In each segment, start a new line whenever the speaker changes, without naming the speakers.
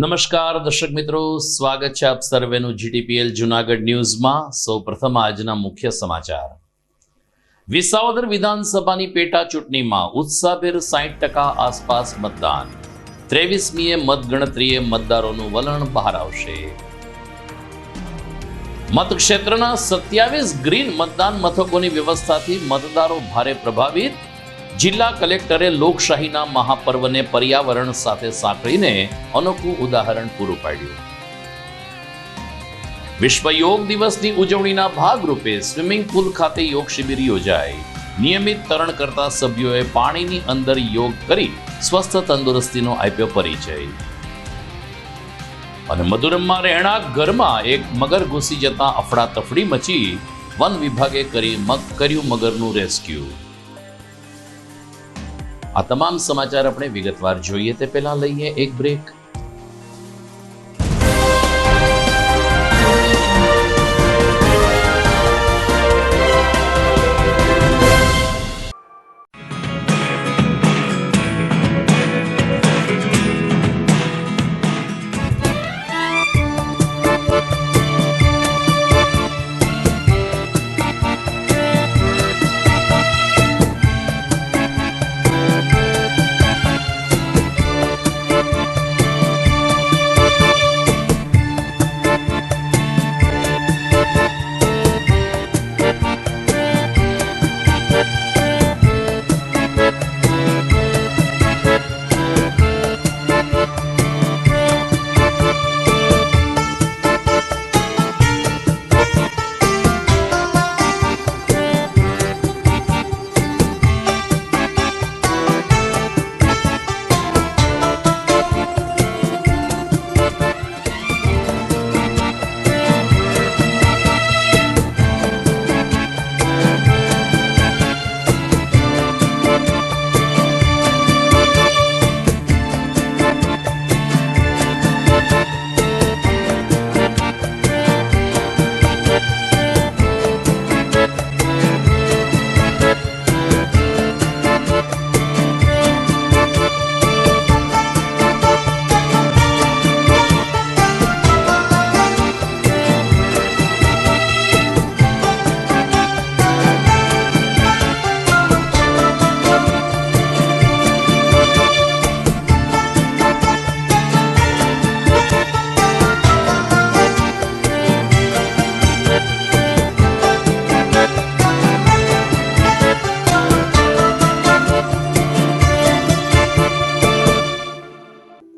નમસ્કાર દર્શક મિત્રો, સ્વાગત છે આપ સર્વેનું જીટીપીએલ જૂનાગઢ ન્યૂઝમાં। સૌપ્રથમ આજના મુખ્ય સમાચાર। વિસાવદર વિધાનસભાની પેટા ચૂંટણીમાં ઉત્સાહભેર 60% આસપાસ મતદાન। 23મીએ મતગણતરીએ મતદારોનું વલણ બહાર આવશે। મતક્ષેત્રના 27 ગ્રીન મતદાન મથકોની વ્યવસ્થાથી મતદારો ભારે પ્રભાવિત। જિલ્લા કલેક્ટરે લોકશાહીના મહાપર્વને પર્યાવરણ સાથે સાંકળીને અનોખું ઉદાહરણ પૂરું પાડ્યું। વિશ્વ યોગ દિવસની ઉજવણીના ભાગરૂપે સ્વિમિંગ પુલ ખાતે યોગ શિબિર યોજાઈ। નિયમિત તરણ કરતા સભ્યોએ પાણીની અંદર યોગ કરી સ્વસ્થ તંદુરસ્તીનો આપ્યો પરિચય। અને મધુરમમાં રહેણાંક ઘરમાં એક મગર ઘૂસી જતા અફડાતફડી મચી। વન વિભાગે કર્યું મગરનું રેસ્ક્યુ। આ તમામ સમાચાર આપણે વિગતવાર જોઈએ તે પહેલા લઈએ એક break.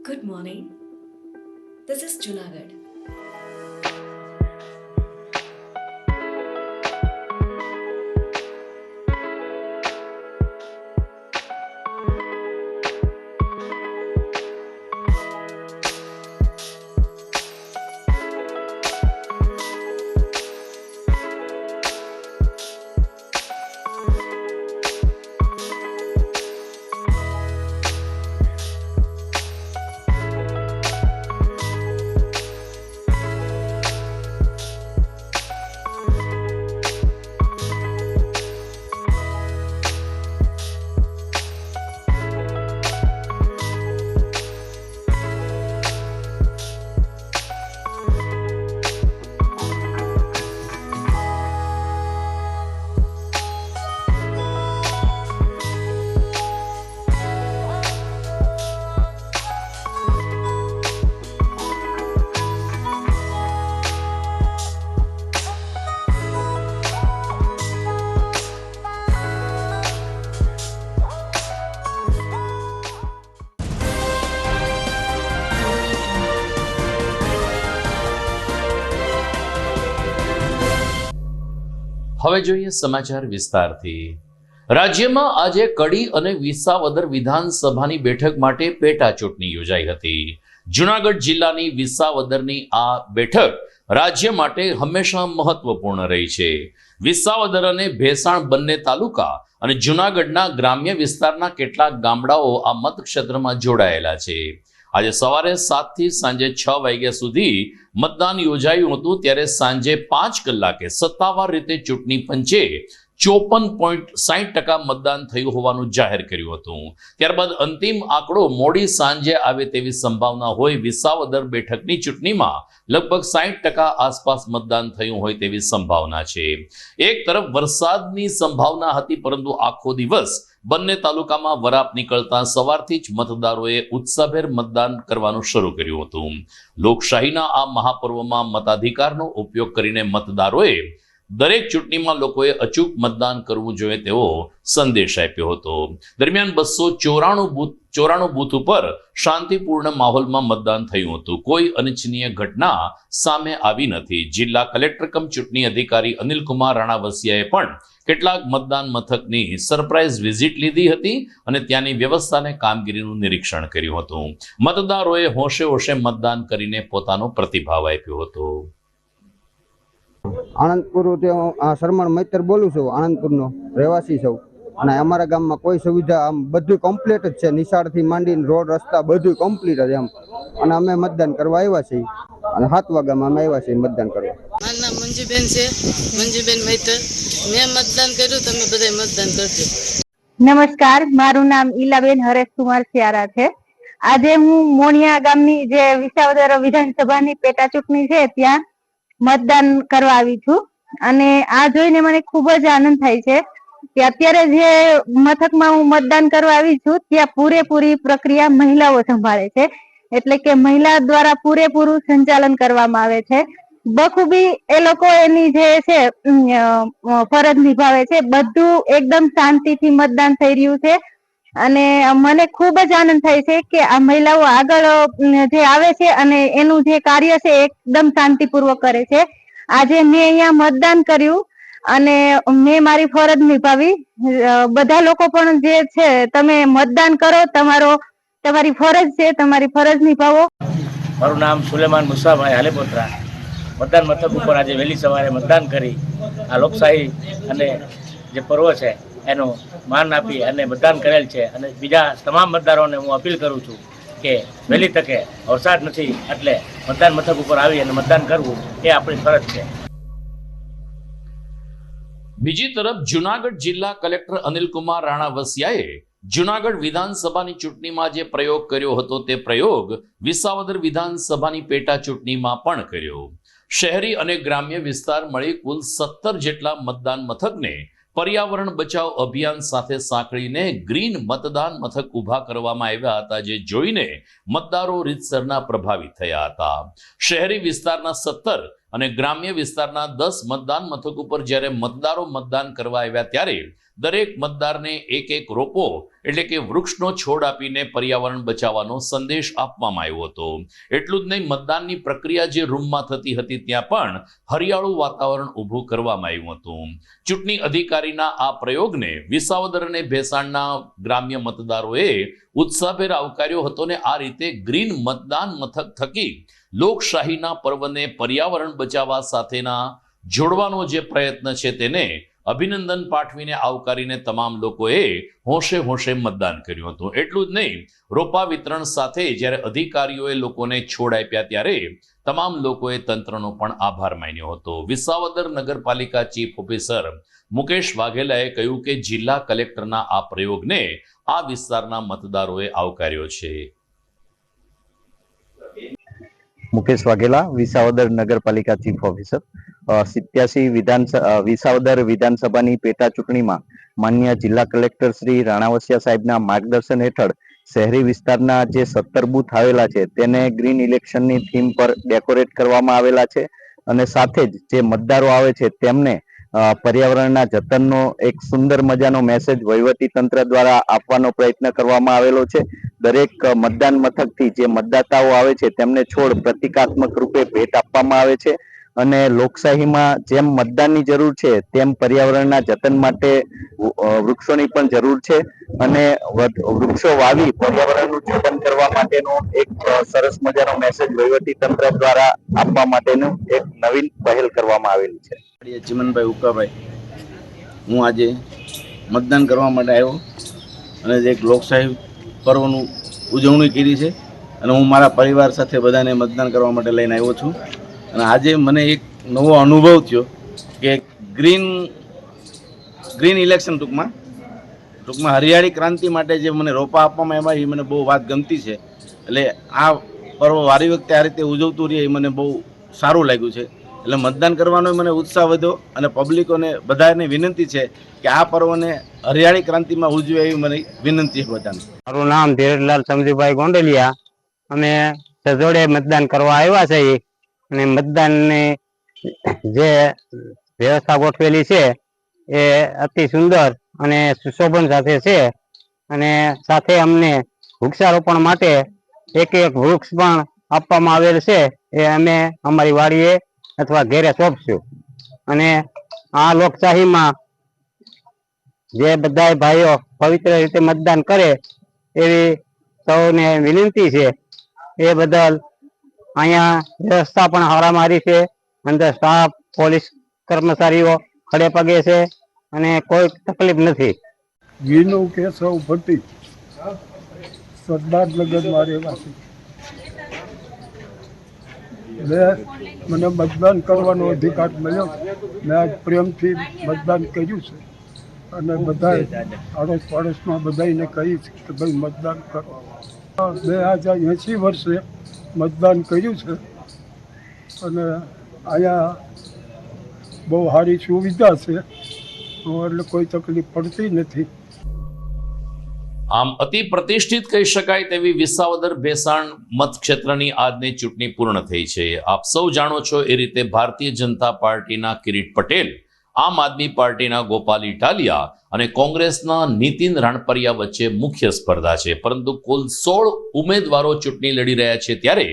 Good morning. This is Junagadh.
હવે જોઈએ સમાચાર વિસ્તારથી। રાજ્યમાં આજે કડી અને વિસાવદર વિધાનસભાની બેઠક માટે પેટા ચૂંટણી યોજાઈ હતી। જૂનાગઢ જિલ્લાની વિસાવદરની આ બેઠક રાજ્ય માટે હંમેશા મહત્વપૂર્ણ રહી છે। વિસાવદર અને ભેસાણ બંને તાલુકા અને જૂનાગઢના ગ્રામ્ય વિસ્તારના કેટલાક ગામડાઓ આ મતક્ષેત્રમાં જોડાયેલા છે। આજે સવારે 7 થી સાંજે 6 વાગ્યા સુધી મતદાન યોજાયું હતું। ત્યારે સાંજે 5 કલાકે સત્તાવાર રીતે ચૂંટણી પંચે 54.60% મતદાન થયું હોવાનું જાહેર કર્યું હતું. ત્યારબાદ અંતિમ આંકડો મોડી સાંજે આવે તેવી સંભાવના હોય. વિસાવદર બેઠકની ચૂંટણીમાં લગભગ 60% આસપાસ મતદાન થયું હોય તેવી સંભાવના છે. એક તરફ વરસાદની સંભાવના હતી, પરંતુ આખો દિવસ બંને તાલુકામાં વરાપ નીકળતા સવારથી જ મતદારોએ ઉત્સાહભેર મતદાન કરવાનું શરૂ કર્યું હતું. લોકશાહીના આ મહાપર્વમાં મતાધિકારનો ઉપયોગ કરીને મતદારોએ દરેક ચૂંટણીમાં લોકોએ અચૂક મતદાન કરવું જોઈએ તેવો સંદેશ આપ્યો હતો. દરમિયાન 294 બૂથ ઉપર શાંતિપૂર્ણ માહોલમાં મતદાન થયું હતું. કોઈ અનિચ્છનીય ઘટના સામે આવી નથી. જિલ્લા કલેક્ટર કમ ચૂંટણી અધિકારી અનિલકુમાર રાણાવસિયાએ પણ કેટલાક મતદાન મથકની સરપ્રાઇઝ વિઝિટ લીધી હતી અને ત્યાંની વ્યવસ્થા અને કામગીરીનું નિરીક્ષણ કર્યું હતું. મતદારોએ હોશે હોશે મતદાન કરીને પોતાનો પ્રતિભાવ આપ્યો હતો.
આણંદપુર શરમણ મૈતર બોલું છું. આણંદપુરનો રહેવાસી છું અને અમારા ગામમાં કોઈ સુવિધા આમ બધું કમ્પ્લીટ જ છે. નિશાળથી માંડીને રોડ રસ્તા બધું કમ્પ્લીટ જ એમ. અને અમે મતદાન કરવા આવ્યા છીએ અને 7 વાગ્યામાં અમે આવ્યા છીએ મતદાન કરવા.
મારું નામ મંજુબેન છે, મંજુબેન મૈતર. મેં મતદાન કર્યું, તમે બધાય મતદાન કરજો.
નમસ્કાર, મારું નામ ઈલાબેન હરેશકુમાર સિયારા છે. આજે હું મોણિયા ગામની જે વિસાવદર વિધાનસભાની પેટા ચૂંટણી છે ત્યાં મતદાન કરવા આવી છું અને આ જોઈને મને ખૂબ જ આનંદ થાય છે કે અત્યારે જે મથકમાં હું મતદાન કરવા આવી છું ત્યાં પૂરેપૂરી પ્રક્રિયા મહિલાઓ સંભાળે છે. એટલે કે મહિલા દ્વારા પૂરેપૂરું સંચાલન કરવામાં આવે છે. બખૂબી એ લોકો એની જે છે ફરજ નિભાવે છે. બધું એકદમ શાંતિથી મતદાન થઈ રહ્યું છે અને મને ખૂબ જ આનંદ થાય છે કે આ મહિલાઓ આગળ જે આવે છે અને એનું જે કાર્ય છે એકદમ શાંતિપૂર્વક કરે છે. આજે મેં અહીંયા મતદાન કર્યું અને મેં મારી ફરજ નિભાવી. બધા લોકો પણ જે છે તમે મતદાન કરો, તમારી ફરજ છે, તમારી ફરજ નિભાવો.
મારું નામ સુલેમાન મુસાભાઈ હાલેપોત્રા. મતદાન મથક ઉપર આજે વહેલી સવારે મતદાન કરી આ લોકશાહી અને જે પર્વ છે એનું માન આપી અને મતદાન કરેલ છે. અને બીજા તમામ મતદારોને હું અપીલ કરું છું કે વહેલી તકે, વરસાદ નથી એટલે મતદાન મથક ઉપર આવી અને મતદાન કરવું એ આપણી ફરજ છે.
બીજી તરફ જુનાગઢ જિલ્લા કલેક્ટર અનિલકુમાર રાણાવસિયાએ જુનાગઢ વિધાનસભાની ચૂંટણીમાં જે પ્રયોગ કર્યો હતો તે પ્રયોગ વિસાવદર વિધાનસભાની પેટા ચૂંટણીમાં પણ કર્યો. શહેરી અને ગ્રામ્ય વિસ્તાર મળી કુલ 17 જેટલા મતદાન મથકને પર્યાવરણ બચાવ અભિયાન સાથે સાંકળીને ગ્રીન મતદાન મથક ઊભા કરવામાં આવ્યા હતા, જે જોઈને મતદારો રીતસરના પ્રભાવિત થયા હતા. શહેરી વિસ્તારના 17 અને ગ્રામ્ય વિસ્તારના 10 મતદાન મથક ઉપર જ્યારે મતદારો મતદાન કરવા આવ્યા ત્યારે દરેક મતદારને એક રોપો એટલે કે વૃક્ષનો છોડ આપીને પર્યાવરણ બચાવવાનો સંદેશ આપવામાં આવ્યો હતો. એટલું જ નહીં, મતદાનની પ્રક્રિયા જે રૂમમાં થતી હતી ત્યાં પણ હરિયાળું વાતાવરણ ઊભું કરવામાં આવ્યું હતું. ચૂંટણી અધિકારીના આ પ્રયોગને વિસાવદર અને ભેસાણના ગ્રામ્ય મતદારોએ ઉત્સાહભેર આવકાર્યો હતો ને આ રીતે ગ્રીન મતદાન મથક થકી લોકશાહીના પર્વને પર્યાવરણ બચાવવા સાથેના જોડવાનો જે પ્રયત્ન છે તેને અભિનંદન પાઠવીને આવકારીને તમામ લોકોએ હોશે હોશે મતદાન કર્યું હતું. એટલું જ નહીં, રોપા વિતરણ સાથે જ્યારે અધિકારીઓએ લોકોને છોડ આપ્યા ત્યારે તમામ લોકોએ તંત્રનો પણ આભાર માન્યો હતો. વિસાવદર નગરપાલિકા ચીફ ઓફિસર મુકેશ વાઘેલાએ કહ્યું કે જિલ્લા કલેક્ટરના આ પ્રયોગને આ વિસ્તારના મતદારોએ આવકાર્યો છે.
મુકેશ વાઘેલા, વિસાવદર નગરપાલિકા ચીફ ઓફિસર. 87 વિસાવદર વિધાનસભાની પેટા ચૂંટણીમાં માન્ય જિલ્લા કલેક્ટર શ્રી રાણાવસિયા સાહેબના માર્ગદર્શન હેઠળ શહેરી વિસ્તારના જે 17 બૂથ આવેલા છે તેને ગ્રીન ઇલેક્શનની થીમ પર ડેકોરેટ કરવામાં આવેલા છે અને સાથે જ જે મતદારો આવે છે તેમને પર્યાવરણના જતનનો એક સુંદર મજાનો મેસેજ વહીવટી તંત્ર દ્વારા આપવાનો પ્રયત્ન કરવામાં આવેલો છે. દરેક મતદાન મથકથી જે મતદાતાઓ આવે છે તેમને છોડ પ્રતિકાત્મક રૂપે ભેટ આપવામાં આવે છે અને લોકશાહીમાં જેમ મતદાનની જરૂર છે તેમ પર્યાવરણના જતન માટે વૃક્ષોની પણ જરૂર છે અને વૃક્ષો વાવી પર્યાવરણનું જતન કરવા માટેનો એક સરસ મજાનો મેસેજ વહીવટી તંત્ર દ્વારા આપવા માટેનું એક નવીન પહેલ કરવામાં આવેલી છે.
ચિમનભાઈ ઉકાભાઈ, હું આજે મતદાન કરવા માટે આવ્યો અને એક લોકશાહી પર્વનું ઉજવણી કરી છે અને હું મારા પરિવાર સાથે બધાને મતદાન કરવા માટે લઈને આવ્યો છું. અને આજે મને એક નવો અનુભવ થયો કે ગ્રીન ગ્રીન ઇલેક્શન ટૂંકમાં હરિયાળી ક્રાંતિ માટે જે મને રોપા આપવામાં આવ્યા એ મને બહુ વાત ગમતી છે. એટલે આ પર્વ વારી વખતે આ રીતે ઉજવતું રહે એ મને બહુ સારું લાગ્યું છે. એટલે મતદાન કરવાનો મને ઉત્સાહ વધ્યો અને પબ્લિકોને બધાને વિનંતી છે કે આ પર્વને હરિયાળી ક્રાંતિમાં ઉજવે એવી મને વિનંતી છે બધાને.
મારું નામ ધીરજલાલ સમજીભાઈ ગોંડલિયા. અમે સજોડે મતદાન કરવા આવ્યા છીએ અને મતદાનની જે વ્યવસ્થા ગોઠવેલી છે એ અતિ સુંદર અને સુશોભન સાથે છે. અને સાથે અમને વૃક્ષારોપણ માટે એક વૃક્ષ પણ આપવામાં આવેલ છે. એ અમે અમારી વાડીએ અથવા ઘેરે સોંપશું. અને આ લોકશાહીમાં જે બધા ભાઈઓ પવિત્ર રીતે મતદાન કરે એવી સૌને વિનંતી છે. એ બદલ અહીંયા વ્યવસ્થા પણ હારામારી છે. અંદર સ્ટાફ પોલીસ કર્મચારીઓ ખડે પગે છે અને કોઈ તકલીફ નથી.
ગીરનો કેશવ ભટ્ટી, સરદારનગરમાં રહેવાસી. મને મતદાન કરવાનો અધિકાર મળ્યો. મેં આજ પ્રેમથી મતદાન કર્યું છે અને બધાએ આડોશ પાડોશમાં બધાને કહ્યું છે કે ભાઈ મતદાન કરો. 2080 વર્ષે મતદાન કર્યું છે અને અહીંયા બહુ સારી સુવિધા છે એટલે કોઈ તકલીફ પડતી નથી.
આમ અતિ પ્રતિષ્ઠિત કહી શકાય તેવી વિસાવદર ભેસાણ મતક્ષેત્રની આજની ચૂંટણી પૂર્ણ થઈ છે. આપ સૌ જાણો છો એ રીતે ભારતીય જનતા પાર્ટીના કિરીટ પટેલ, આમ આદમી પાર્ટીના ગોપાલ ઇટાલિયા અને કોંગ્રેસના નીતિન રાણપરિયા વચ્ચે મુખ્ય સ્પર્ધા છે. પરંતુ કુલ 16 ઉમેદવારો ચૂંટણી લડી રહ્યા છે ત્યારે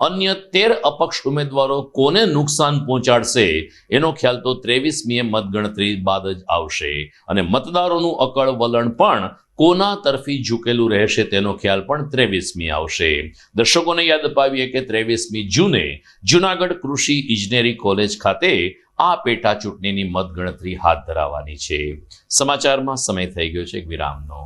અન્ય 13 અપક્ષ ઉમેદવારો કોને નુકસાન પહોંચાડશે એનો ખ્યાલ તો 23મીએ મતગણતરી બાદ જ આવશે. અને મતદારોનું અકળ વલણ પણ કોના તરફી ઝૂકેલું રહેશે તેનો ખ્યાલ પણ 23મી આવશે. દર્શકોને યાદ અપાવીએ કે 23મી જૂને જૂનાગઢ કૃષિ ઇજનેરી કોલેજ ખાતે આ પેટા ચૂંટણીની મતગણતરી હાથ ધરાવવાની છે. સમાચારમાં સમય થઈ ગયો છે એક વિરામનો.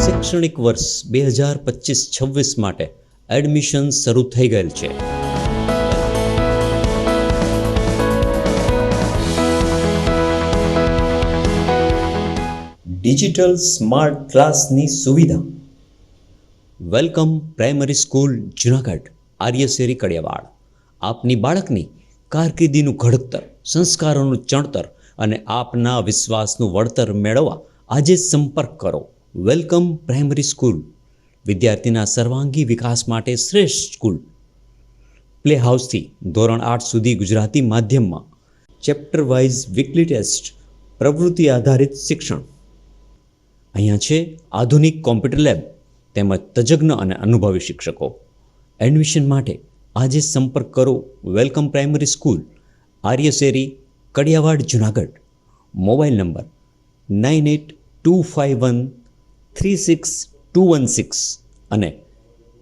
શૈક્ષણિક વર્ષ 2025-26 માટે એડમિશન શરૂ થઈ ગયેલ છે. ડિજિટલ સ્માર્ટ ક્લાસની સુવિધા. Welcome primary school Junagadh, Aryasheri Kadiyawad. આપની બાળકની કારકિર્દીનું ઘડતર, સંસ્કારોનું ચણતર અને આપના વિશ્વાસનું વળતર મેળવવા આજે સંપર્ક કરો. વેલકમ પ્રાઇમરી સ્કૂલ, વિદ્યાર્થીના સર્વાંગી વિકાસ માટે શ્રેષ્ઠ સ્કૂલ. પ્લે હાઉસથી ધોરણ 8 સુધી ગુજરાતી માધ્યમમાં, ચેપ્ટર વાઇઝ વીકલી ટેસ્ટ, પ્રવૃત્તિ આધારિત શિક્ષણ. અહીંયા છે આધુનિક કોમ્પ્યુટર લેબ તેમજ તજજ્ઞ અને અનુભવી શિક્ષકો. એડમિશન માટે આજે સંપર્ક કરો. Welcome primary school, Aryasheri Kadiyawad, Junagadh. Mobile number 9825136216 અને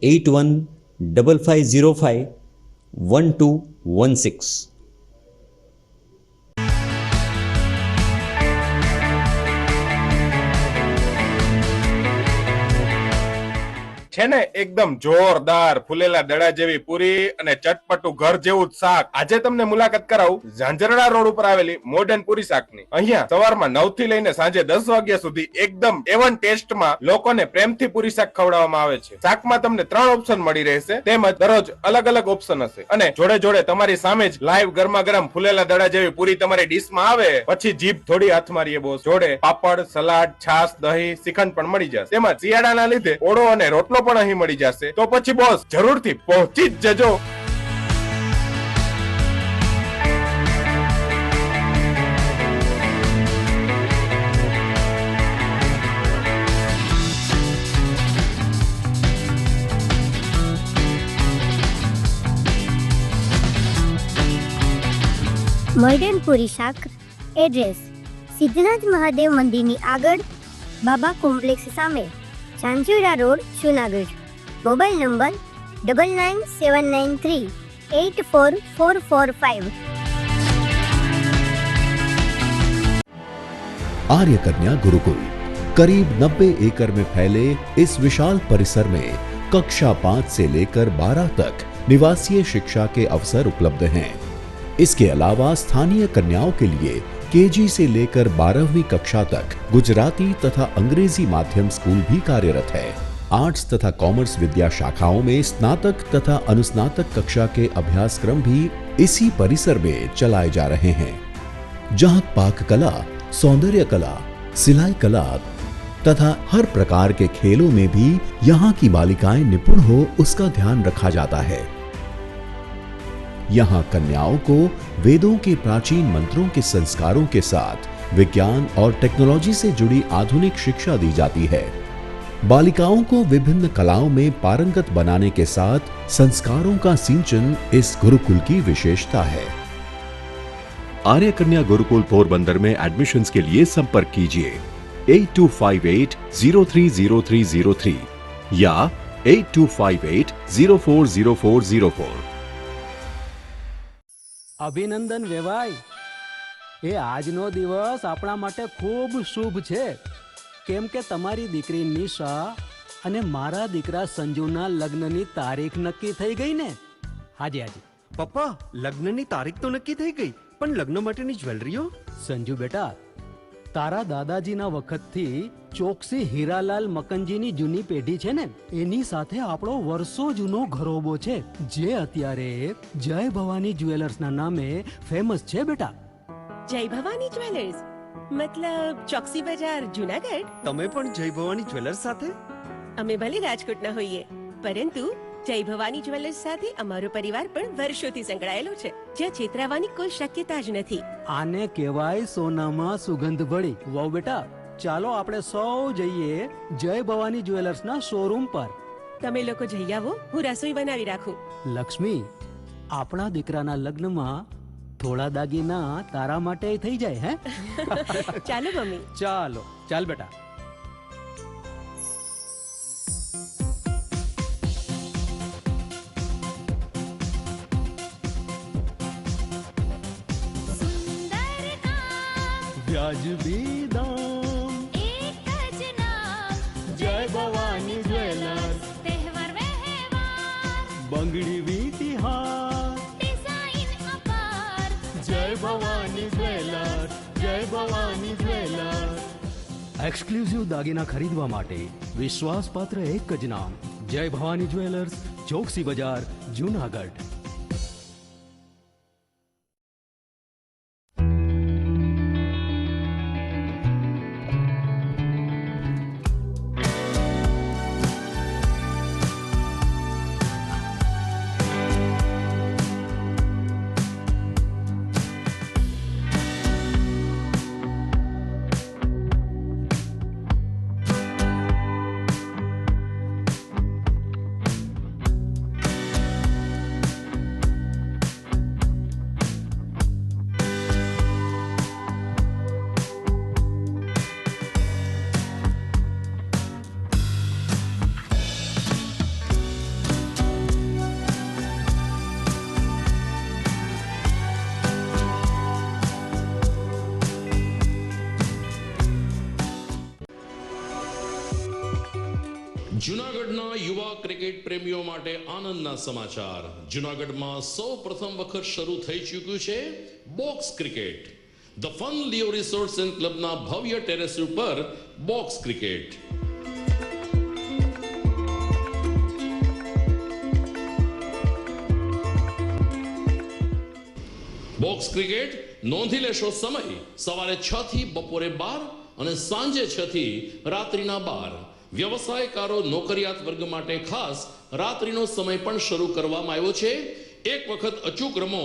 8155051216.
છે ને એકદમ જોરદાર ફૂલેલા દડા જેવી પૂરી અને ચટપટું ઘર જેવું જ શાક. આજે તમને મુલાકાત કરાવું ઝાંઝરડા રોડ ઉપર આવેલી મોડર્ન પૂરી શાકની. અહીંયા સવારમાં 9 થી લઈને સાંજે 10 વાગ્યા સુધી એકદમ એવન ટેસ્ટમાં લોકોને પ્રેમથી પૂરી શાક ખવડાવવામાં આવે છે. શાકમાં તમને 3 ઓપ્શન મળી રહેશે, તેમજ દરરોજ અલગ અલગ ઓપ્શન હશે અને જોડે જોડે તમારી સામે જ લાઈવ ગરમા ગરમ ફૂલેલા દડા જેવી પૂરી તમારી ડીશમાં આવે પછી જીભ થોડી હાથ મારીએ બોસ. જોડે પાપડ, સલાડ, છાશ, દહીં, શ્રીખંડ પણ મળી જશે. તેમજ શિયાળાના લીધે ઓળો અને રોટલો પણ અહીં મળી જશે. તો પછી બોસ જરૂરથી પહોંચી જ જજો.
મોડર્ન પૂરી શાક. એડ્રેસ સિદ્ધનાથ મહાદેવ મંદિરની આગળ, બાબા કોમ્પ્લેક્સ સામે, Zanzarda road, Junagadh. Mobile number 9979384445.
आर्य कन्या गुरुकुल। करीब 90 एकड़ में फैले इस विशाल परिसर में कक्षा 5 से लेकर 12 तक निवासीय शिक्षा के अवसर उपलब्ध हैं। इसके अलावा स्थानीय कन्याओं के लिए केजी से लेकर 12वीं कक्षा तक गुजराती तथा अंग्रेजी माध्यम स्कूल भी कार्यरत है। आर्ट्स तथा कॉमर्स विद्या शाखाओं में स्नातक तथा अनुस्नातक कक्षा के अभ्यासक्रम भी इसी परिसर में चलाए जा रहे हैं, जहां पाक कला, सौंदर्य कला, सिलाई कला तथा हर प्रकार के खेलों में भी यहाँ की बालिकाएं निपुण हो उसका ध्यान रखा जाता है। यहाँ कन्याओं को वेदों के प्राचीन मंत्रों के संस्कारों के साथ विज्ञान और टेक्नोलॉजी से जुड़ी आधुनिक शिक्षा दी जाती है। बालिकाओं को विभिन्न कलाओं में पारंगत बनाने के साथ संस्कारों का सिंचन इस गुरुकुल की विशेषता है।
आर्य कन्या गुरुकुल पोरबंदर में एडमिशन्स के लिए संपर्क कीजिए 8258030303 या 8258040404।
અભિનંદન વેવાય, એ આજનો દિવસ આપણા માટે ખૂબ શુભ છે, કેમ કે તમારી દીકરી નિશા અને મારા દીકરા સંજુના લગ્નની તારીખ નક્કી થઈ ગઈ ને? હાજી હાજી
પપ્પા, લગ્નની તારીખ તો નક્કી થઈ ગઈ, પણ લગ્ન માટેની જ્વેલરીઓ?
સંજુ બેટા, તારા દાદાજીના વખતથી ચોકસી હીરાલાલ મકનજીની જૂની પેઢી છે ને, એની સાથે આપણો વર્ષો જૂનો ઘરોબો છે, જે અત્યારે જય ભવાની જ્વેલર્સના નામે ફેમસ છે બેટા.
જય ભવાની જ્વેલર્સ મતલબ ચોકસી બજાર જુનાગઢ?
તમે પણ જય ભવાની જ્વેલર્સ સાથે?
અમે ભલે રાજકોટના હોઈએ, પરંતુ જય ભવાની જ્વેલર્સ સાથે અમારો પરિવાર પણ વર્ષોથી સંકળાયેલો છે, જ્યાં છેતરાવાની કોઈ શક્યતા જ નથી.
આને કહેવાય સોનામાં સુગંધ ભળી. વાવ બેટા, ચાલો આપણે સૌ જઈએ જય ભવાની જ્વેલર્સના શોરૂમ પર.
તમે લોકો જઈ આવો, હું રસોઈ બનાવી રાખું.
લક્ષ્મી, આપણા દીકરાના લગ્નમાં થોડા દાગીના તારા માટે થઈ જાય હે?
ચાલો મમ્મી.
ચાલો ચાલ બેટા. વ્યાજબી દામ,
એક જ નામ,
જય ભવાની જ્વેલર્સ.
તહેવાર વ્યવહાર,
બંગડી વીટી હાર,
ડિઝાઇન અપાર,
જય ભવાની જ્વેલર્સ, જય ભવાની જ્વેલર્સ. એક્સક્લુઝિવ દાગીના ખરીદવા માટે વિશ્વાસપાત્ર એક જ નામ, જય ભવાની જ્વેલર્સ, ચોકસી બજાર, જુનાગઢ.
જૂનાગઢના યુવા ક્રિકેટ પ્રેમીઓ માટે આનંદના સમાચાર. જૂનાગઢમાં સૌ પ્રથમ વખત શરૂ થઈ ચૂક્યું છે box cricket. The fun Leo resorts and ક્લબના ભવ્ય ટેરેસ ઉપર બોક્સ ક્રિકેટ. બોક્સ ક્રિકેટ નોંધી લેશો સમય સવારે 6 થી બપોરે 12 અને સાંજે 6 થી રાત્રિના 12. વ્યવસાયકારો નોકરિયાત વર્ગ માટે ખાસ રાત્રિનો સમય પણ શરૂ કરવામાં આવ્યો છે. એક વખત અચૂક રમો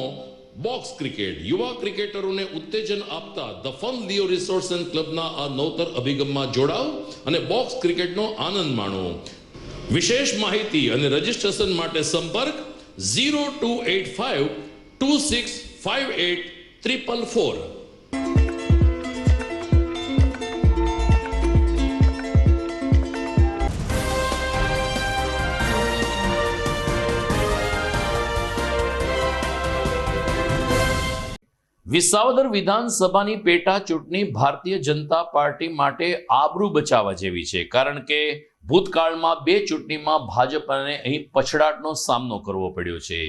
બોક્સ ક્રિકેટ. યુવા ક્રિકેટરોને ઉત્તેજન આપતા the fun Leo resorts and ક્લબના આ નવતર અભિગમમાં જોડાઓ અને બોક્સ ક્રિકેટનો આનંદ માણો. વિશેષ માહિતી અને રજીસ્ટ્રેશન માટે સંપર્ક 0285 2658 444. વિસાવદર વિધાનસભાની પેટા ચૂંટણી ભારતીય જનતા પાર્ટી માટે આબરૂ બચાવવા જેવી છે, કારણ કે ભૂતકાળમાં 2 ચૂંટણીમાં ભાજપને અહીં પછડાટનો સામનો કરવો પડ્યો છે.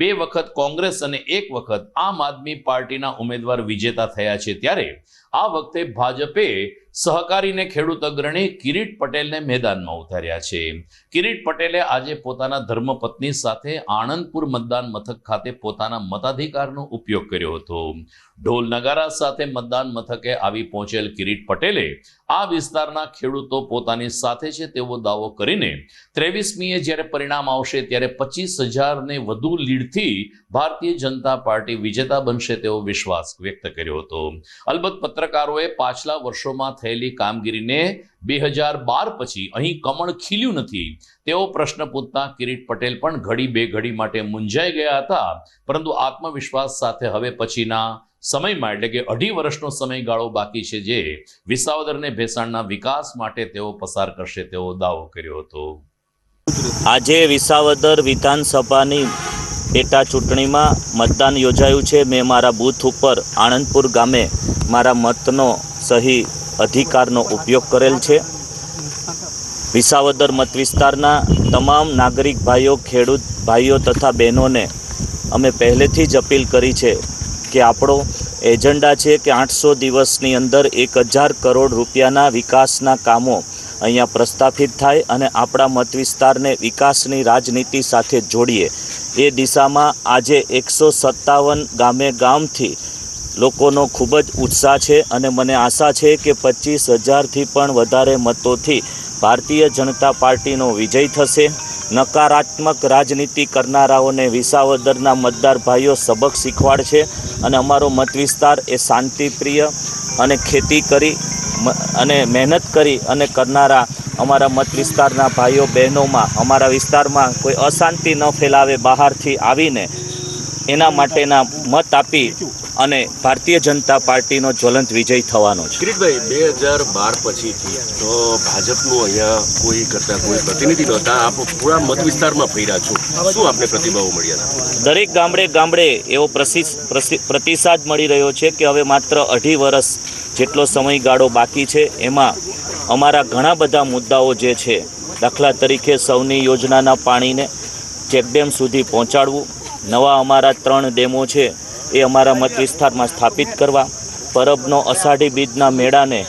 2 વખત કોંગ્રેસ અને 1 વખત આમ આદમી પાર્ટીના ઉમેદવાર વિજેતા થયા છે, ત્યારે આ વખતે ભાજપે સહકારીને ખેડૂત અગ્રણી કિરીટ પટેલને મેદાનમાં ઉતાર્યા છે. કિરીટ પટેલે આજે પોતાના ધર્મપત્ની સાથે આણંદપુર મતદાન મથક ખાતે પોતાના મતાધિકારનો ઉપયોગ કર્યો હતો. ઢોલ નગારા સાથે મતદાન મથકે આવી પહોંચેલ કિરીટ પટેલે આ વિસ્તારના ખેડૂતો પોતાની સાથે છે તેવો દાવો કરીને 23મીએ જ્યારે પરિણામ આવશે ત્યારે 25,000ને વધુ લીડથી ભારતીય જનતા પાર્ટી વિજેતા બનશે તેવો વિશ્વાસ વ્યક્ત કર્યો હતો. અલબત્ત પત્રકારોએ પાછલા વર્ષોમાં થયેલી કામગીરીને 2012 પછી અહીં કમળ ખીલ્યું નથી તેવો પ્રશ્ન પૂછતા કિરીટ પટેલ પણ ઘડી બે ઘડી માટે મૂંઝાઈ ગયા હતા, પરંતુ આત્મવિશ્વાસ સાથે હવે પછીના સમયમાં એટલે કે 2.5 વર્ષનો સમયગાળો બાકી છે જે વિસાવદરને ભેસાણના વિકાસ માટે તેઓ પસાર કરશે તેવો દાવો કર્યો હતો.
આજે વિસાવદર વિધાનસભાની પેટા ચૂંટણીમાં મતદાન યોજાયું છે. મેં મારા બૂથ ઉપર આણંદપુર ગામે મારા મતનો સહી અધિકારનો ઉપયોગ કરેલ છે. વિસાવદર મત વિસ્તારના તમામ નાગરિક ભાઈઓ, ખેડૂત ભાઈઓ તથા બહેનોને અમે પહેલેથી જ અપીલ કરી છે કે આપણો એજન્ડા છે કે 800 દિવસની અંદર 1000 કરોડ રૂપિયાના વિકાસના કામો અહીંયા પ્રસ્થાપિત થાય અને આપણા મત વિસ્તારને વિકાસની રાજનીતિ સાથે જોડીએ. એ દિશામાં આજે 157 ગામે ગામથી લોકોનો ખૂબ જ ઉત્સાહ છે અને મને આશા છે કે 25,000થી પણ વધારે મતોથી ભારતીય જનતા પાર્ટીનો વિજય થશે. નકારાત્મક રાજનીતિ કરનારાઓને વિસાવદરના મતદાર ભાઈઓ સબક શીખવાડશે અને અમારો મત વિસ્તાર એ શાંતિપ્રિય અને ખેતી કરી અને મહેનત કરી અને કરનારા અમારા મત વિસ્તારના ભાઈઓ બહેનોમાં અમારા વિસ્તારમાં કોઈ અશાંતિ ન ફેલાવે બહારથી આવીને એના માટેના મત આપી અને ભારતીય જનતા પાર્ટીનો જ્વલંત વિજય થવાનો છે.
કિરીટભાઈ, 2012 પછીથી તો ભાજપનું અહીંયા કોઈ કરતા કોઈ પ્રતિનિધિ નહોતા, આપ પૂરા મત વિસ્તારમાં ફર્યા છો, શું આપને પ્રતિભાવો મળ્યા?
દરેક ગામડે ગામડે એવો પ્રતિસાદ મળી રહ્યો છે કે હવે માત્ર 2.5 વર્ષ જેટલો સમયગાળો બાકી છે. એમાં અમારા ઘણા બધા મુદ્દાઓ જે છે, દાખલા તરીકે સૌની યોજનાના પાણીને ચેકડેમ સુધી પહોંચાડવું, નવા અમારા 3 ડેમો છે એ અમારા મત વિસ્તારમાં સ્થાપિત કરવા, પરબનો અષાઢી બીજના મેળાને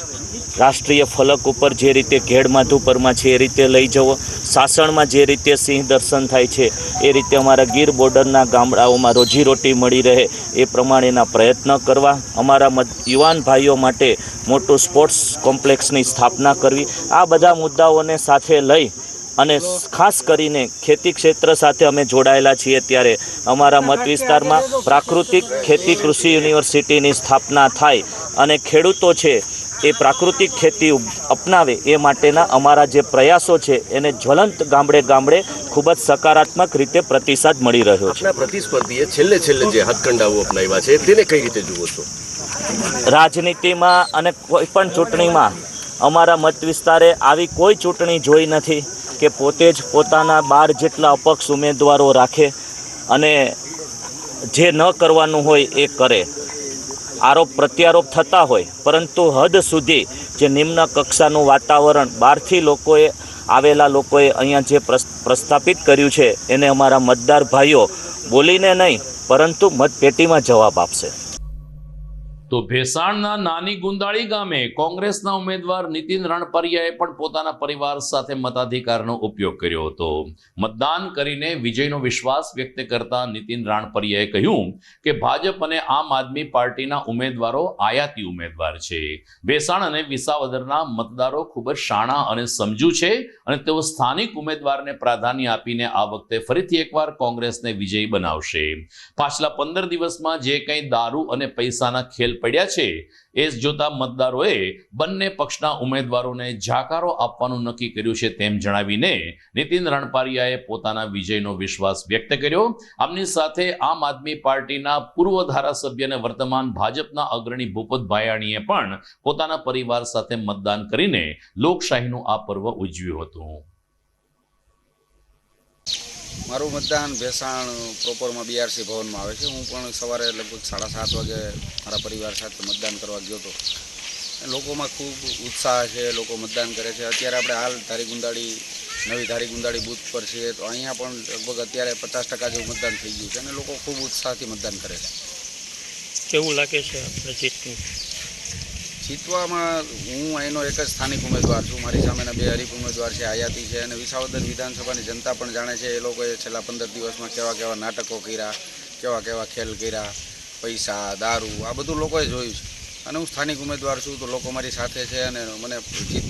રાષ્ટ્રીય ફલક ઉપર જે રીતે ઘેડ માધુપરમાં છે એ રીતે લઈ જવો, સાસણમાં જે રીતે સિંહ દર્શન થાય છે એ રીતે અમારા ગીર બોર્ડરના ગામડાઓમાં રોજીરોટી મળી રહે એ પ્રમાણેના પ્રયત્ન કરવા, અમારા યુવાન ભાઈઓ માટે મોટું સ્પોર્ટ્સ કોમ્પ્લેક્સની સ્થાપના કરવી, આ બધા મુદ્દાઓને સાથે લઈ અને ખાસ કરીને ખેતી ક્ષેત્ર સાથે અમે જોડાયેલા છીએ. ત્યારે અમારા મત વિસ્તારમાં પ્રાકૃતિક ખેતી કૃષિ યુનિવર્સિટીની સ્થાપના થાય અને ખેડૂતો છે એ પ્રાકૃતિક ખેતી અપનાવે એ માટેના અમારા જે પ્રયાસો છે એને જ્વલંત ગામડે ગામડે ખૂબ જ સકારાત્મક રીતે પ્રતિસાદ મળી રહ્યો છે.
પ્રતિસ્પર્ધીએ છેલ્લે જે હાથકંડાઓ અપનાવ્યા છે તેને કઈ રીતે જુઓ છો?
રાજનીતિમાં અને કોઈ પણ ચૂંટણીમાં અમારા મત વિસ્તારે આવી કોઈ ચૂંટણી જોઈ નથી કે પોતે જ પોતાના 12 જેટલા અપક્ષ ઉમેદવારો રાખે અને જે ન કરવાનું હોય એ કરે. આરોપ પ્રત્યારોપ થતા હોય, પરંતુ હદ સુધી જે નિમ્ન કક્ષાનું વાતાવરણ બહારથી લોકોએ આવેલા લોકોએ અહીંયા જે પ્રસ્થાપિત કર્યું છે એને અમારા મતદાર ભાઈઓ બોલીને નહીં પરંતુ મતપેટીમાં જવાબ આપશે.
તો ભેસાણના નાની ગુંદાળી ગામે કોંગ્રેસના ઉમેદવાર નીતિન રણપરિયાએ પણ પોતાના પરિવાર સાથે મતાધિકારનો ઉપયોગ કર્યો હતો. મતદાન કરીને વિજયનો વિશ્વાસ વ્યક્ત કરતા નીતિન રણપરિયાએ કહ્યું કે ભાજપ અને આમ આદમી પાર્ટીના ઉમેદવારો આયાતી ઉમેદવાર છે. ભેસાણ અને વિસાવદરના મતદારો ખૂબ જ શાણા અને સમજુ છે અને તેઓ સ્થાનિક ઉમેદવારને પ્રાધાન્ય આપીને આ વખતે ફરીથી એકવાર કોંગ્રેસને વિજયી બનાવશે. પાછલા 15 દિવસમાં જે કંઈ દારૂ અને પૈસાના ખેલ પડ્યા છે એ જોતા મતદારોએ બંને પક્ષના ઉમેદવારોને જાકારો આપવાનું નક્કી કર્યું છે તેમ જણાવીને નીતિન રણપરિયાએ પોતાના વિજયનો વિશ્વાસ વ્યક્ત કર્યો. આમની સાથે આમ આદમી પાર્ટીના પૂર્વ ધારાસભ્ય અને વર્તમાન ભાજપના અગ્રણી ભૂપત ભાયાણીએ પણ પોતાના પરિવાર સાથે મતદાન કરીને લોકશાહીનું આ પર્વ ઉજવ્યું હતું.
મારું મતદાન ભેસાણ પ્રોપરમાં બીઆરસી ભવનમાં આવે છે. હું પણ સવારે લગભગ 7:30 વાગે મારા પરિવાર સાથે મતદાન કરવા ગયો હતો. લોકોમાં ખૂબ ઉત્સાહ છે, લોકો મતદાન કરે છે. અત્યારે આપણે હાલ નવી ધારીગુંદાળી બૂથ પર છીએ, તો અહીંયા પણ લગભગ અત્યારે 50% જેવું મતદાન થઈ ગયું છે અને લોકો ખૂબ ઉત્સાહથી મતદાન કરે છે.
કેવું લાગે છે આપણે
જીતવામાં હું અહીંનો એક જ સ્થાનિક ઉમેદવાર છું. મારી સામેના 2 હરીફ ઉમેદવાર છે, આયાતી છે, અને વિસાવદર વિધાનસભાની જનતા પણ જાણે છે. એ લોકોએ છેલ્લા 15 દિવસમાં કેવા નાટકો કર્યા, કેવા ખેલ કર્યા, પૈસા, દારૂ, આ બધું લોકોએ જોયું છે. અને હું સ્થાનિક ઉમેદવાર છું, તો લોકો મારી સાથે છે અને મને જીત.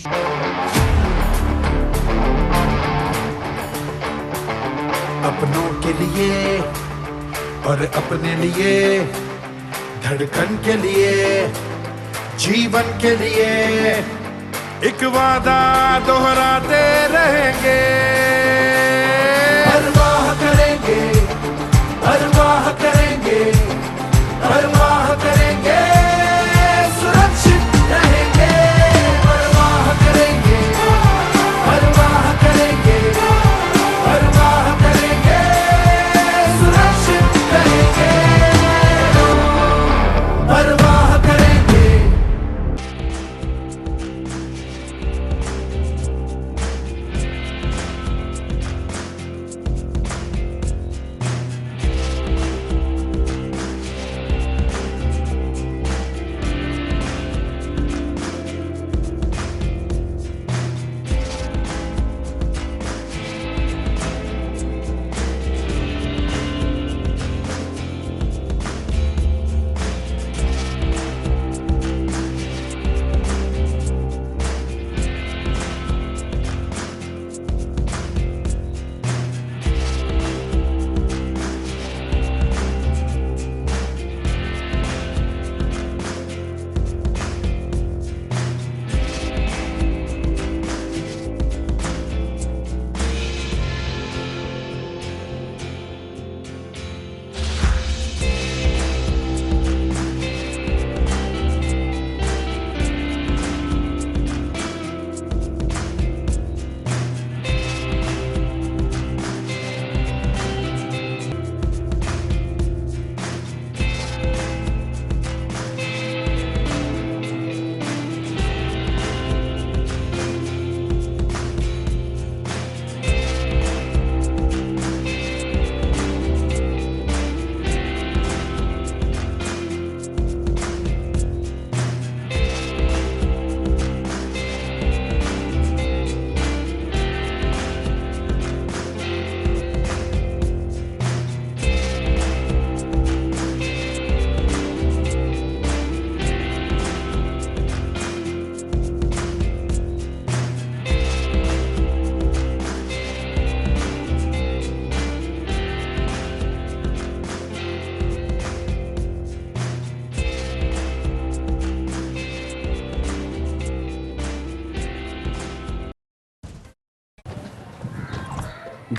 अपनों के लिए और अपने लिए, धड़कन के लिए, जीवन के लिए एक वादा दोहराते रहेंगे. परवाह करेंगे, परवाह करेंगे, परवाह करेंगे, सुरक्षित रहेंगे. परवाह करेंगे, परवाह करेंगे, परवाह करेंगे, सुरक्षित रहेंगे. परवाह करेंगे.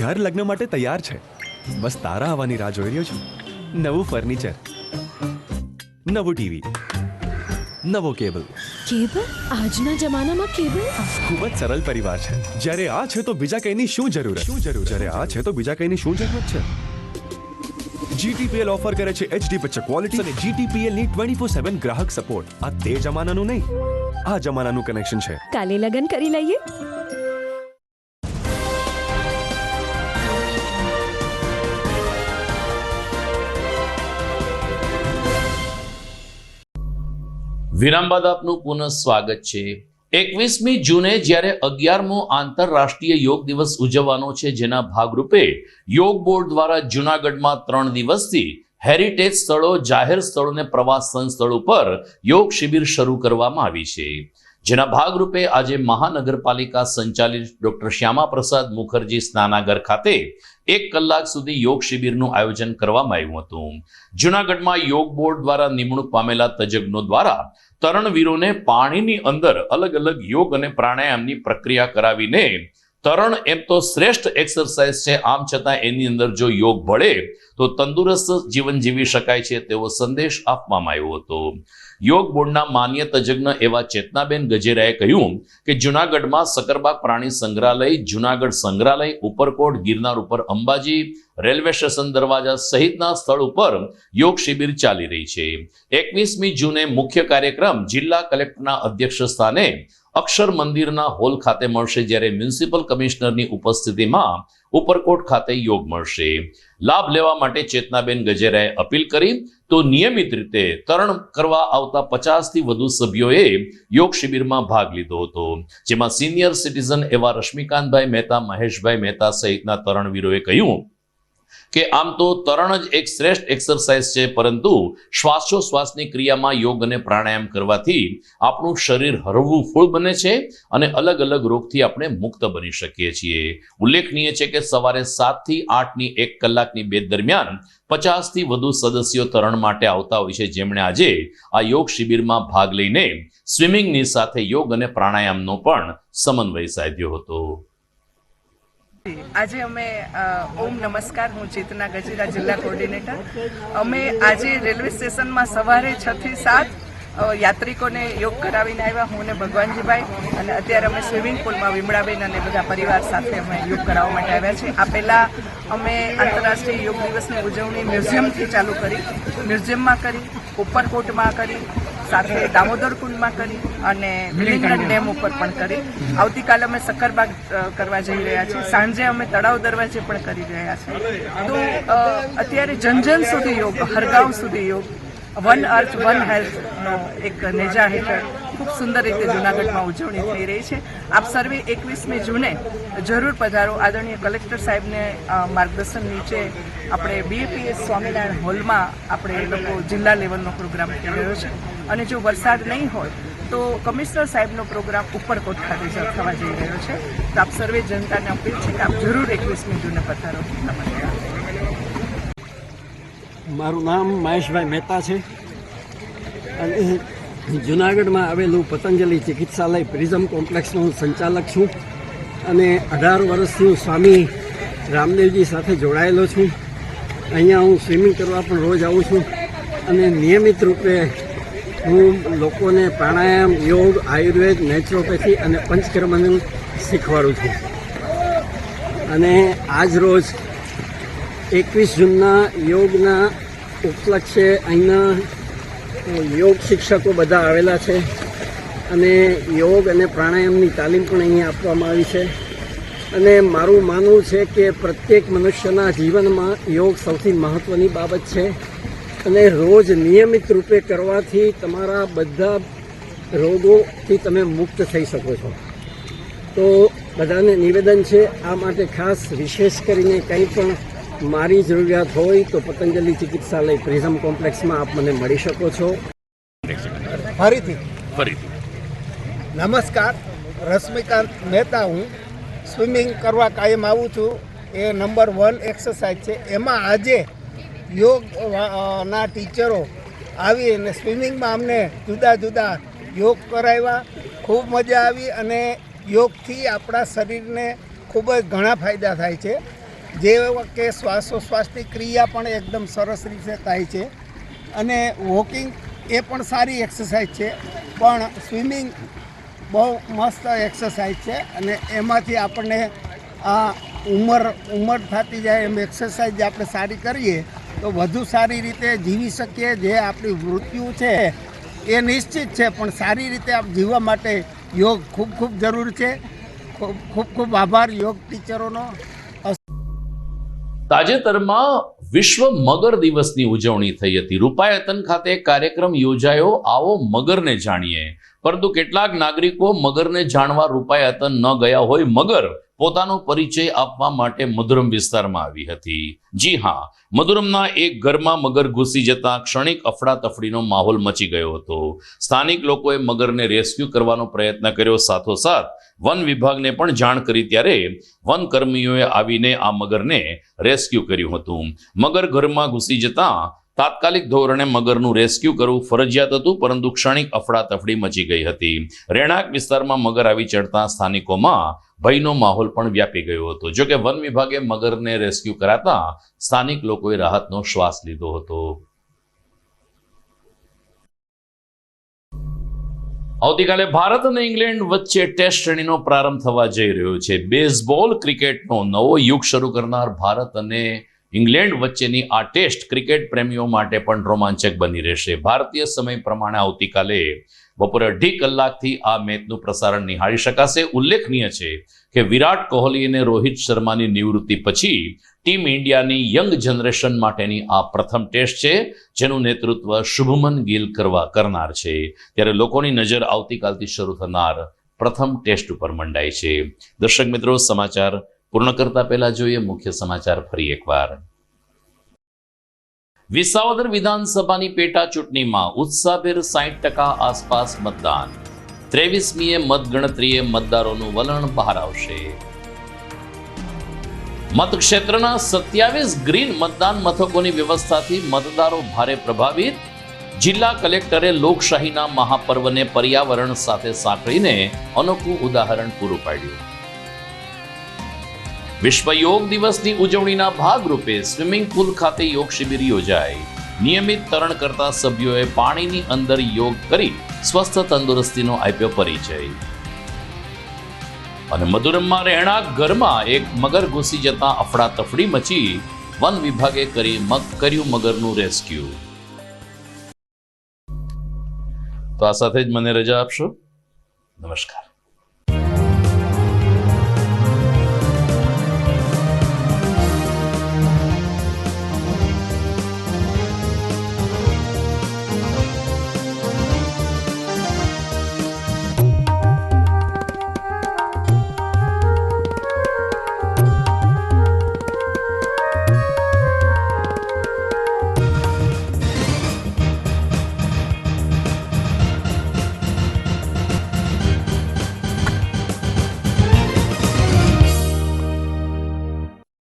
ઘર લગ્ન માટે તૈયાર છે, બસ તારા આવવાની રાહ જોઈ રહ્યો છું. નવું ફર્નિચર, નવું ટીવી, નવો કેબલ.
આજના જમાનામાં કેબલ
ખૂબ જ સરળ પરિવાર છે. જ્યારે આ છે તો બીજા કઈની શું જરૂરત? જ્યારે આ છે તો બીજા કઈની શું જરૂરત છે? GTPL ઓફર કરે છે HD પિક્ચર ક્વોલિટી અને GTPL ની 24/7 ગ્રાહક સપોર્ટ. આ તે જમાનાનું નહીં, આ જમાનાનું કનેક્શન છે.
કાલે લગન કરી લઈએ.
વિરામ બાદ આપનું પુનઃ સ્વાગત છે. 21મી જૂને જ્યારે 11મો આંતરરાષ્ટ્રીય યોગ દિવસ ઉજવવાનો છે, જેના ભાગરૂપે યોગ બોર્ડ દ્વારા જૂનાગઢમાં 3 દિવસથી હેરિટેજ સ્થળો, જાહેર સ્થળો અને પ્રવાસન સ્થળો પર યોગ શિબિર શરૂ કરવામાં આવી છે. જેના ભાગરૂપે આજે મહાનગરપાલિકા સંચાલિત ડોક્ટર શ્યામા પ્રસાદ મુખર્જી સ્નાનાગર ખાતે 1 કલાક સુધી યોગ શિબિરનું આયોજન કરવામાં આવ્યું હતું. જૂનાગઢમાં યોગ બોર્ડ દ્વારા નિમણૂક પામેલા તજજ્ઞો દ્વારા તરણવીરોને પાણીની અંદર અલગ અલગ યોગ અને પ્રાણાયામની પ્રક્રિયા કરાવીને તરણ એમ તો શ્રેષ્ઠ એક્સરસાઇઝ છે, આમ છતાં એની અંદર જો યોગ ભળે તો તંદુરસ્ત જીવન જીવી શકાય છે તેવો સંદેશ આપવામાં આવ્યો હતો. યોગ બોર્ડના માન્ય તજજ્ઞ એવા ચેતનાબેન ગજેરાએ કહ્યું કે જૂનાગઢમાં સકરબાગ પ્રાણી સંગ્રહાલય, જૂનાગઢ સંગ્રહાલય, ઉપરકોટ, ગિરનાર ઉપર અંબાજી, રેલવે સ્ટેશન દરવાજા સહિતના સ્થળ ઉપર યોગ શિબિર ચાલી રહી છે. 21મી જૂને મુખ્ય કાર્યક્રમ જિલ્લા કલેક્ટરના અધ્યક્ષ સ્થાને અક્ષર મંદિરના હોલ ખાતે મળશે, જ્યારે મ્યુનિસિપલ કમિશનરની ઉપસ્થિતિમાં ઉપરકોટ ખાતે યોગ મળશે. લાભ લેવા માટે ચેતનાબેન ગજેરાએ અપીલ કરી તો નિયમિત રીતે તરણ કરવા આવતા 50થી વધુ સભ્યોએ યોગ શિબિરમાં ભાગ લીધો હતો, જેમાં સિનિયર સિટીઝન એવા રશ્મિકાંતભાઈ મહેતા, મહેશભાઈ મહેતા સહિતના તરણવીરોએ કહ્યું કે આમ તો તરણ જ એક શ્રેષ્ઠ એક્સરસાઇઝ છે, પરંતુ શ્વાસોશ્વાસની ક્રિયામાં યોગ અને પ્રાણાયામ કરવાથી આપણું શરીર હળવું ફૂળ બને છે અને અલગ અલગ રોગથી આપણે મુક્ત બની શકીએ છીએ. ઉલ્લેખનીય છે કે સવારે 7 થી 8ની 1 કલાકની બેચ દરમિયાન 50થી વધુ સદસ્યો તરણ માટે આવતા હોય છે, જેમણે આજે આ યોગ શિબિરમાં ભાગ લઈને સ્વિમિંગની સાથે યોગ અને પ્રાણાયામનો પણ સમન્વય સાધ્યો હતો.
આજે અમે ઓમ નમસ્કાર, હું ચેતના ગજેરા, જિલ્લા કોર્ડિનેટર. અમે આજે રેલવે સ્ટેશનમાં સવારે 6 થી 7 યાત્રિકોને યોગ કરાવીને આવ્યા, હું અને ભગવાનજીભાઈ, અને અત્યારે અમે સ્વિમિંગ પુલમાં વિમળાબેન અને બધા પરિવાર સાથે અમે યોગ કરાવવા માટે આવ્યા છીએ. આ પહેલાં અમે આંતરરાષ્ટ્રીય યોગ દિવસની ઉજવણી મ્યુઝિયમથી ચાલુ કરી, મ્યુઝિયમમાં કરી, ઉપરકોટમાં કરી, સાથે દામોદર કુંડમાં કરી અને વિલિંગડન ડેમ ઉપર પણ કરી. આવતીકાલે અમે સક્કરબાગ કરવા જઈ રહ્યા છીએ. સાંજે અમે તળાવ દરવાજે પણ કરી રહ્યા છીએ. તો અત્યારે જન સુધી યોગ, હરગાંવ સુધી યોગ, વન અર્થ વન હેલ્થનો એક નેજા હેઠળ ખૂબ સુંદર રીતે જૂનાગઢમાં ઉજવણી થઈ રહી છે. આપ સર્વે 21મી જૂને જરૂર પધારો. આદરણીય કલેક્ટર સાહેબને માર્ગદર્શન નીચે આપણે BAPS સ્વામિનારાયણ હોલમાં આપણે લોકો જિલ્લા લેવલનો પ્રોગ્રામ થઈ રહ્યો છે, અને જો વરસાદ નહીં હોય તો કમિશનર સાહેબનો પ્રોગ્રામ ઉપરકોટ ખાતે થવા જઈ રહ્યો છે. તો આપ સર્વે જનતાને અપીલ છે કે આપ જરૂર 21મી જૂને પધારો.
મારું નામ મહેશભાઈ મહેતા છે અને જૂનાગઢમાં આવેલું પતંજલિ ચિકિત્સાલય પ્રિઝમ કોમ્પ્લેક્સનો હું સંચાલક છું અને 18 વર્ષથી હું સ્વામી રામદેવજી સાથે જોડાયેલો છું. અહીંયા હું સ્વિમિંગ કરવા પણ રોજ આવું છું અને નિયમિત રૂપે હું લોકોને પ્રાણાયામ, યોગ, આયુર્વેદ, નેચરોપેથી અને પંચકર્મનું શીખવાડું છું. અને આજ રોજ 21 જૂનના યોગના ઉપલક્ષે અહીંના યોગ શિક્ષકો બધા આવેલા છે અને યોગ અને પ્રાણાયામની તાલીમ પણ અહીંયા આપવામાં આવી છે. અને મારું માનવું છે કે પ્રત્યેક મનુષ્યના જીવનમાં યોગ સૌથી મહત્ત્વની બાબત છે અને રોજ નિયમિત રૂપે કરવાથી તમારા બધા રોગોથી તમે મુક્ત થઈ શકો છો. તો બધાને નિવેદન છે, આ માટે ખાસ વિશેષ કરીને કંઈ પણ મારી જરૂરિયાત હોય તો પતંજલિ ચિકિત્સાલય પ્રિઝમ કોમ્પ્લેક્સમાં આપ મને મળી શકો છો.
ફરીથી નમસ્કાર, રશ્મિકાંત મહેતા. હું સ્વિમિંગ કરવા કાયમ આવું છું. એ નંબર 1 એક્સરસાઇઝ છે. એમાં આજે યોગના ટીચરો આવી અને સ્વિમિંગમાં અમને જુદા જુદા યોગ કરાવ્યા. ખૂબ મજા આવી અને યોગથી આપણા શરીરને ખૂબ જ ઘણા ફાયદા થાય છે, જે કે શ્વાસોશ્વાસની ક્રિયા પણ એકદમ સરસ રીતે થાય છે અને વોકિંગ એ પણ સારી એક્સરસાઇઝ છે, પણ સ્વિમિંગ બહુ મસ્ત એક્સરસાઇઝ છે અને એમાંથી આપણને આ ઉંમર થતી જાય એમ એક્સરસાઇઝ આપણે સારી કરીએ તો વધુ સારી રીતે જીવી શકીએ. જે આપણી મૃત્યુ છે એ નિશ્ચિત છે, પણ સારી રીતે આપ જીવવા માટે યોગ ખૂબ ખૂબ જરૂર છે. ખૂબ ખૂબ આભાર યોગ ટીચરોનો.
તાજેતરમાં વિશ્વ મગર દિવસની ઉજવણી થઈ હતી. રૂપાયતન ખાતે કાર્યક્રમ યોજાયો. આવો મગરને જાણીએ. પરંતુ કેટલાક નાગરિકો મગરને જાણવા રૂપાયતન ન ગયા હોય. મગર પોતાનો પરિચય આપવા માટે મધુરમ વિસ્તારમાં આવી હતી. જી હા, મધુરમના એક ઘરમાં મગર ઘૂસી જતા ક્ષણિક અફડાતફડીનો માહોલ મચી ગયો હતો. સ્થાનિક લોકોએ મગરને રેસ્ક્યુ કરવાનો પ્રયત્ન કર્યો. સાથોસાથ વન વિભાગને પણ જાણ કરી, ત્યારે વન કર્મીઓએ આવીને આ મગરને રેસ્ક્યુ કર્યું હતું. મગર ઘરમાં ઘૂસી જતા તાત્કાલિક ધોરણે મગરનું રેસ્ક્યુ કરવું ફરજિયાત હતું, પરંતુ ક્ષણિક અફડાતફડી મચી ગઈ હતી. રહેણાંક વિસ્તારમાં મગર આવી ચડતા સ્થાનિકોમાં ભયનો માહોલ પણ વ્યાપી ગયો હતો. જોકે વન વિભાગે મગરને રેસ્ક્યુ કરાતા સ્થાનિક લોકોએ રાહતનો શ્વાસ લીધો હતો. આવતીકાલે ભારત અને ઇંગ્લેન્ડ વચ્ચે ટેસ્ટ શ્રેણીનો પ્રારંભ થવા જઈ રહ્યો છે. બેઝબોલ ક્રિકેટનો નવો યુગ શરૂ કરનાર ભારત અને ઇંગ્લેન્ડ વચ્ચેની આ ટેસ્ટ ક્રિકેટ પ્રેમીઓ માટે પણ રોમાંચક બની રહેશે. ભારતીય સમય પ્રમાણે આવતીકાલે બપોરે 2:30 કલાકથી આ મેચનું પ્રસારણ નિહાળી શકાશે. ઉલ્લેખનીય છે કે વિરાટ કોહલી અને રોહિત શર્માની નિવૃત્તિ પછી ટીમ ઇન્ડિયાની યંગ જનરેશન માટેની આ પ્રથમ ટેસ્ટ છે, જેનું નેતૃત્વ શુભમન ગિલ કરનાર છે. ત્યારે લોકોની નજર આવતીકાલથી શરૂ થનાર પ્રથમ ટેસ્ટ ઉપર મંડાય છે. દર્શક મિત્રો, સમાચાર પૂર્ણ કરતા પહેલા જોઈએ મુખ્ય સમાચાર ફરી એકવાર. વિસાવદર વિધાનસભાની પેટા ચૂંટણીમાં ઉત્સાહભેર 60% આસપાસ મતદાન. 23મીએ મતગણતરીએ મતદારોનું વલણ બહાર આવશે. મતક્ષેત્રના 27 ગ્રીન મતદાન મથકોની વ્યવસ્થાથી મતદારો ભારે પ્રભાવિત. જિલ્લા કલેક્ટરે લોકશાહીના મહાપર્વને પર્યાવરણ સાથે સાંકળીને અનોખું ઉદાહરણ પૂરું પાડ્યું. વિશ્વ યોગ દિવસની ઉજવણીના ભાગરૂપે સ્વિમિંગ પુલ ખાતે યોગ શિબિર યોજાઈ. નિયમિત તરણ કરતા સભ્યોએ પાણીની અંદર યોગ કરી સ્વસ્થ તંદુરસ્તીનો આપ્યો પરિચય. અને મધુરમમાં રહેણાંક ઘરમાં એક મગર ઘૂસી જતા અફડાતફડી મચી. વન વિભાગે કર્યું મગરનું રેસ્ક્યુ. તો આ સાથે જ મને રજા આપશો. નમસ્કાર.